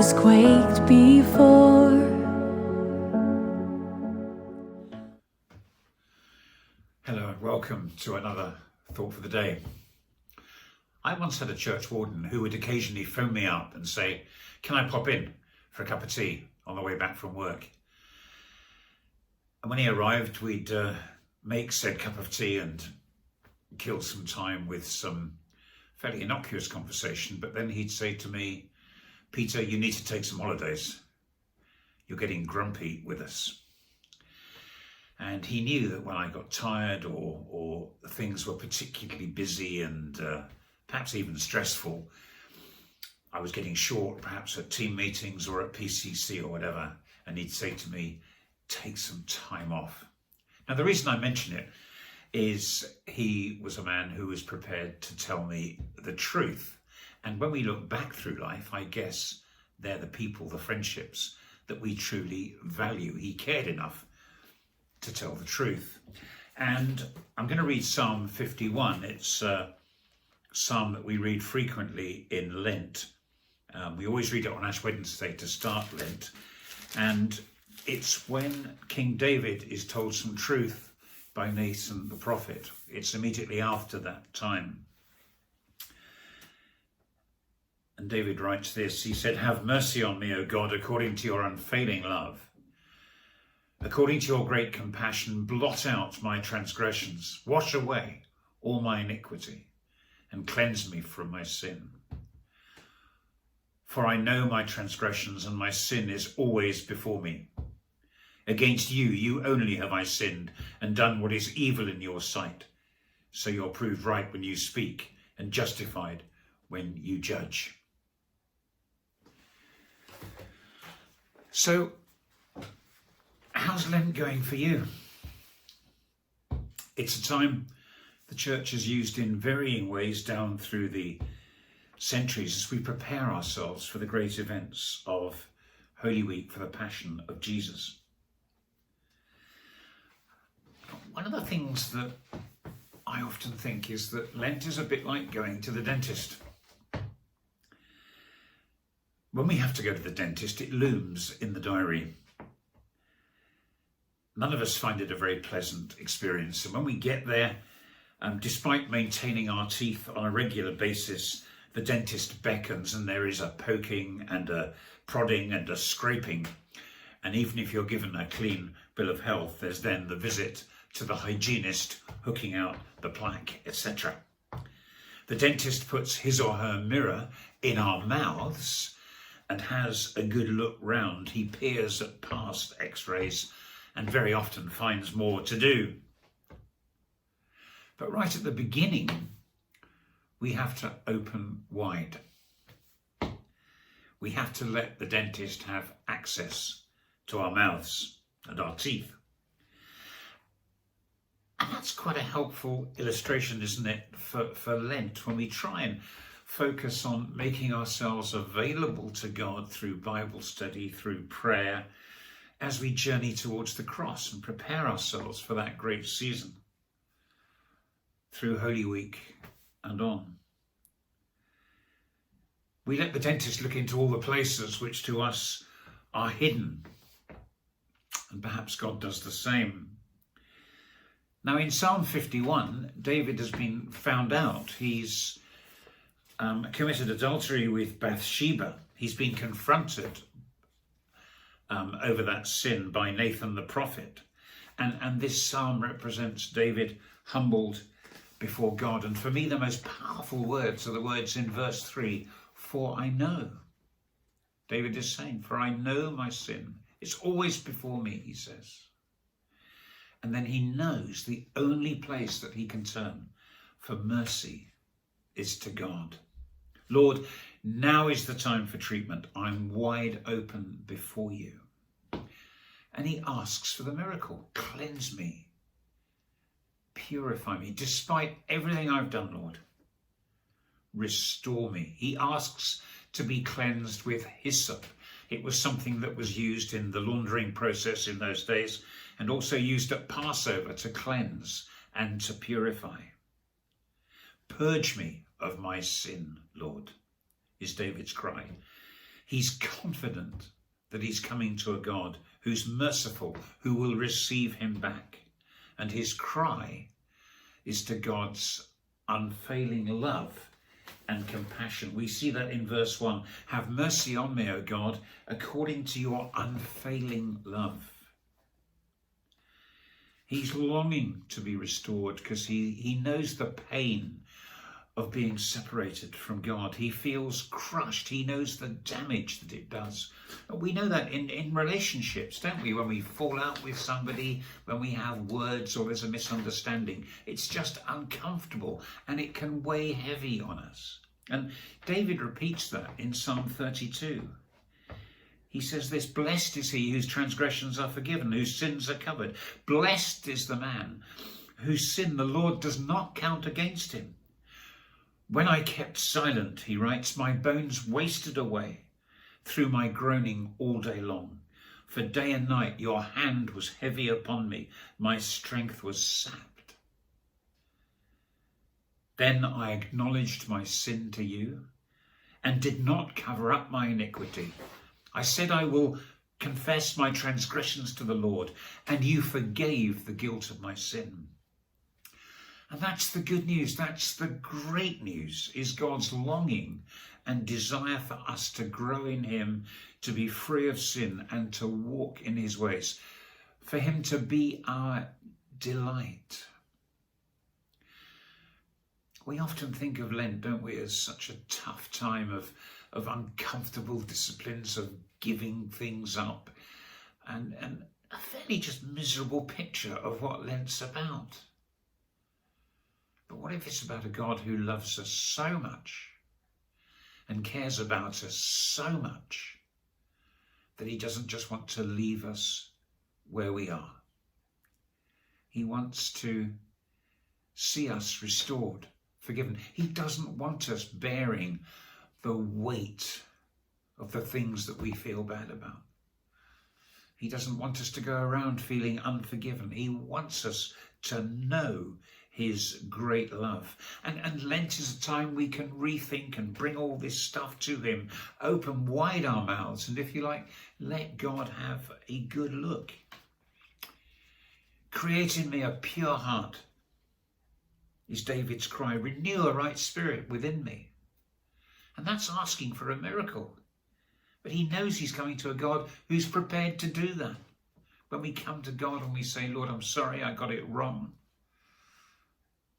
has quaked before. Hello and welcome to another Thought for the Day. I once had a church warden who would occasionally phone me up and say, "Can I pop in for a cup of tea on the way back from work?" And when he arrived, we'd make said cup of tea and kill some time with some fairly innocuous conversation. But then he'd say to me, "Peter, you need to take some holidays. You're getting grumpy with us." And he knew that when I got tired or things were particularly busy and perhaps even stressful, I was getting short, perhaps at team meetings or at PCC or whatever, and he'd say to me, "Take some time off." Now, the reason I mention it is he was a man who was prepared to tell me the truth. And when we look back through life, I guess they're the people, the friendships that we truly value. He cared enough to tell the truth. And I'm going to read Psalm 51. It's a psalm that we read frequently in Lent. We always read it on Ash Wednesday to start Lent. And it's when King David is told some truth by Nathan the prophet. It's immediately after that time. And David writes this. He said, "Have mercy on me, O God, according to your unfailing love. According to your great compassion, blot out my transgressions. Wash away all my iniquity and cleanse me from my sin. For I know my transgressions and my sin is always before me. Against you, you only have I sinned and done what is evil in your sight. So you're proved right when you speak and justified when you judge." So, how's Lent going for you? It's a time the church has used in varying ways down through the centuries as we prepare ourselves for the great events of Holy Week, for the Passion of Jesus. One of the things that I often think is that Lent is a bit like going to the dentist. When we have to go to the dentist, it looms in the diary. None of us find it a very pleasant experience. And when we get there, despite maintaining our teeth on a regular basis, the dentist beckons and there is a poking and a prodding and a scraping. And even if you're given a clean bill of health, there's then the visit to the hygienist hooking out the plaque, etc. The dentist puts his or her mirror in our mouths and has a good look round. He peers at past x-rays and very often finds more to do. But right at the beginning, we have to open wide. We have to let the dentist have access to our mouths and our teeth. And that's quite a helpful illustration, isn't it, for Lent, when we try and focus on making ourselves available to God through Bible study, through prayer, as we journey towards the cross and prepare ourselves for that great season through Holy Week and on. We let the dentist look into all the places which to us are hidden, and perhaps God does the same. Now in Psalm 51, David has been found out. He's committed adultery with Bathsheba. He's been confronted over that sin by Nathan the prophet. And this psalm represents David humbled before God. And for me, the most powerful words are the words in verse 3, "For I know." David is saying, "For I know my sin. It's always before me," he says. And then he knows the only place that he can turn for mercy is to God. "Lord, now is the time for treatment. I'm wide open before you." And he asks for the miracle. "Cleanse me. Purify me. Despite everything I've done, Lord, restore me." He asks to be cleansed with hyssop. It was something that was used in the laundering process in those days, and also used at Passover to cleanse and to purify. "Purge me of my sin, Lord," is David's cry. He's confident that he's coming to a God who's merciful, who will receive him back. And his cry is to God's unfailing love and compassion. We see that in verse 1. Have mercy on me, O God, according to your unfailing love. He's longing to be restored because he knows the pain of being separated from God. He feels crushed. He knows the damage that it does. We know that in relationships, don't we? When we fall out with somebody, when we have words or there's a misunderstanding, it's just uncomfortable and it can weigh heavy on us. And David repeats that in Psalm 32. He says this, blessed is he whose transgressions are forgiven, whose sins are covered. Blessed is the man whose sin the Lord does not count against him. When I kept silent, he writes, my bones wasted away through my groaning all day long. For day and night your hand was heavy upon me, my strength was sapped. Then I acknowledged my sin to you and did not cover up my iniquity. I said, I will confess my transgressions to the Lord, and you forgave the guilt of my sin. And that's the good news. That's the great news, is God's longing and desire for us to grow in him, to be free of sin and to walk in his ways, for him to be our delight. We often think of Lent, don't we, as such a tough time of uncomfortable disciplines, of giving things up, and a fairly just miserable picture of what Lent's about. But what if it's about a God who loves us so much and cares about us so much that he doesn't just want to leave us where we are? He wants to see us restored, forgiven. He doesn't want us bearing the weight of the things that we feel bad about. He doesn't want us to go around feeling unforgiven. He wants us to know his great love. And Lent is a time we can rethink and bring all this stuff to him, open wide our mouths, and if you like, let God have a good look. Create in me a pure heart, is David's cry. Renew a right spirit within me. And that's asking for a miracle. But he knows he's coming to a God who's prepared to do that. When we come to God and we say, Lord, I'm sorry, I got it wrong,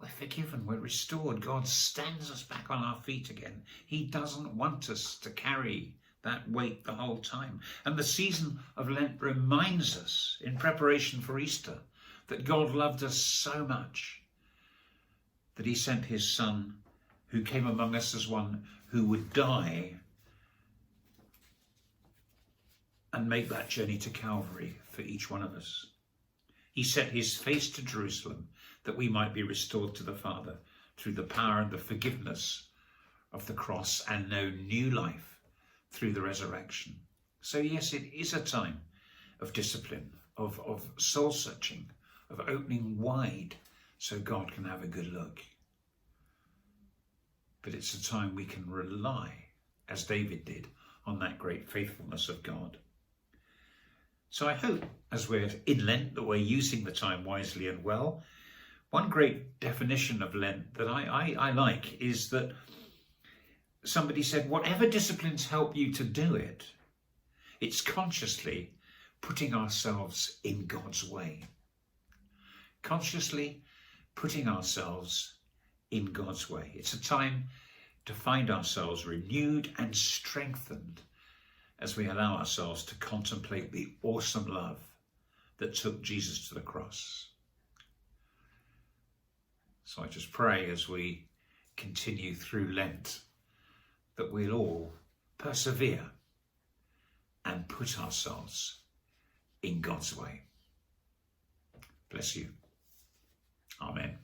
we're forgiven, we're restored. God stands us back on our feet again. He doesn't want us to carry that weight the whole time. And the season of Lent reminds us, in preparation for Easter, that God loved us so much that he sent his Son, who came among us as one who would die and make that journey to Calvary for each one of us. He set his face to Jerusalem that we might be restored to the Father through the power and the forgiveness of the cross and know new life through the resurrection. So yes, it is a time of discipline, of soul searching, of opening wide so God can have a good look. But it's a time we can rely, as David did, on that great faithfulness of God. So I hope, as we're in Lent, that we're using the time wisely and well. One great definition of Lent that I like is that somebody said, whatever disciplines help you to do it, it's consciously putting ourselves in God's way. Consciously putting ourselves in God's way. It's a time to find ourselves renewed and strengthened as we allow ourselves to contemplate the awesome love that took Jesus to the cross. So I just pray as we continue through Lent that we'll all persevere and put ourselves in God's way. Bless you. Amen.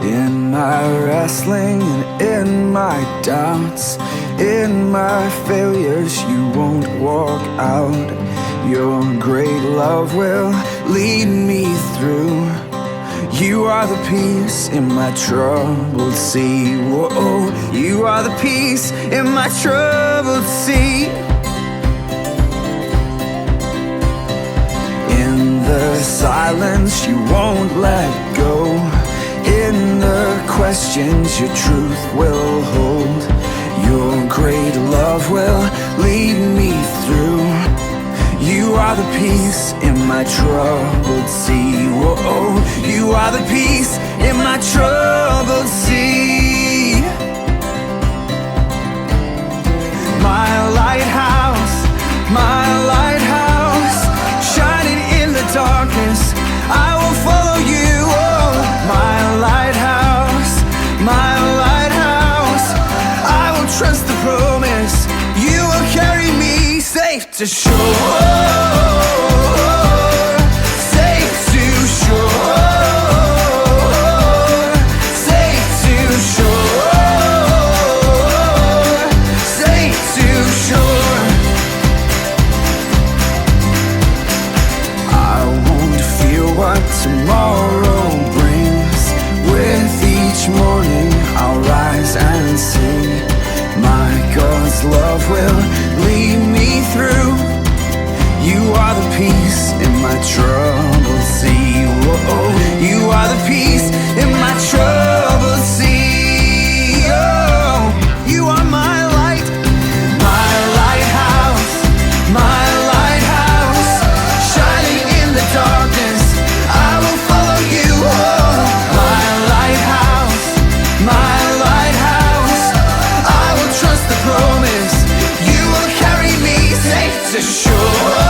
In my wrestling and in my doubts, in my failures, you won't walk out. Your great love will lead me through. You are the peace in my troubled sea. Whoa, you are the peace in my troubled sea. In the silence you won't let go. In the questions your truth will hold. Your great love will lead me through. You are the peace in my troubled sea. Whoa, you are the peace in my troubled sea. My lighthouse, shining in the darkness, I will follow you. Oh, my lighthouse, I will trust the promise. You will carry me safe to shore. Safe to shore. Safe to shore. Safe to shore. I won't fear what tomorrow brings. With each morning I'll rise and sing. My God's love will lead me through. You are the peace in my troubled sea. Whoa, you are the peace in my troubled sea. Oh, you are my light, my lighthouse, shining in the darkness. I will follow you. Oh, my lighthouse, I will trust the promise. You will carry me safe to shore.